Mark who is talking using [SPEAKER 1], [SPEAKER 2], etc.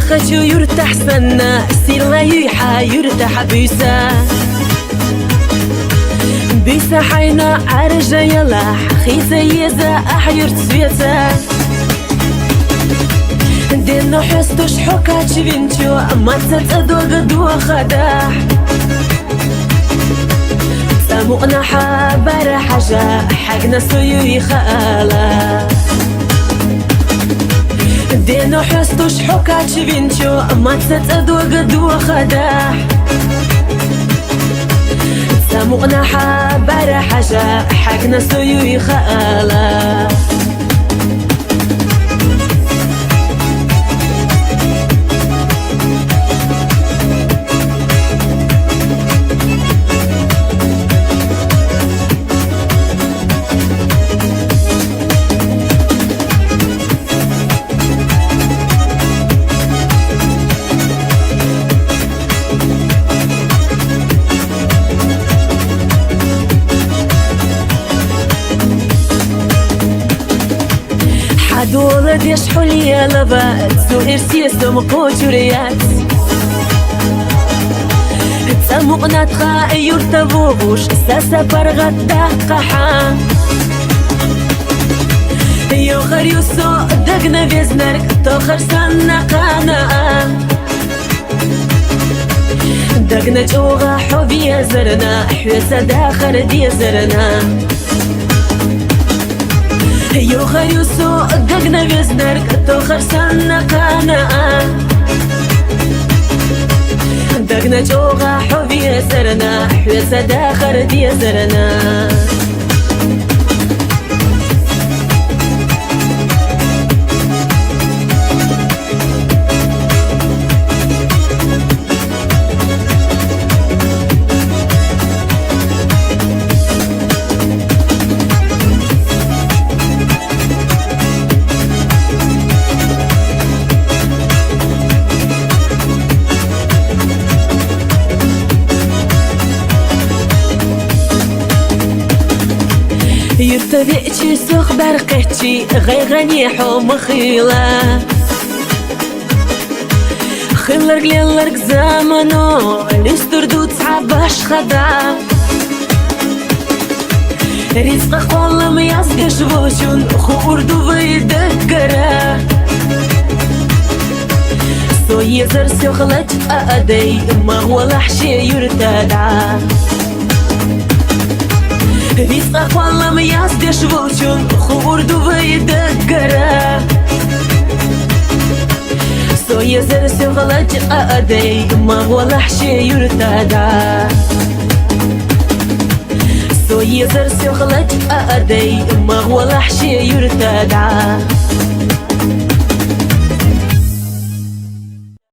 [SPEAKER 1] خجو يرتاح سنة سير لا يحا يرتاح بيسا حينا عرجة يلاح خيزة يزا أحيرت سويتا دينو حستوش حكات شبينتو ما تتأدو قدو خداح سامونا حابر حاجة حقنا سيو يخالا دينو حستوش حكات شبينتو ما تتأدو قدو خداح سامونا حابر حاجة حقنا سيو يخالا دولة ديش حولي لبات سو إرسيس مقوش ريات تسمقنا تخاء يرتبوش ساسا برغت دقحا يوخر يوسو دقنا بيزنرك توخر سنة قانا دقنا جوغا حبي زرنا حوسا داخر دي زرنا يوخر يوسو دقنا بيزنرك توخر سنة قانا دقنا جوغا حبي زرنا حوسا داخر دي زرنا يرتبئتي سوق برقتي غيغني حوم خيلا خلرق ليلرق زمنو لستردو تصعباش خدا رزقك والله ما يصقش بوشون خوردو بيدكرا سو يزر سيخلج أدي ما هو لحشي يرتدع رزقك والله ما يصدش بوشون خوردو بيدكرا سو يزر سيخلج أدي ما هو لحشي يرتدع سو يزر سيخلج أدي ما هو لحشي يرتدع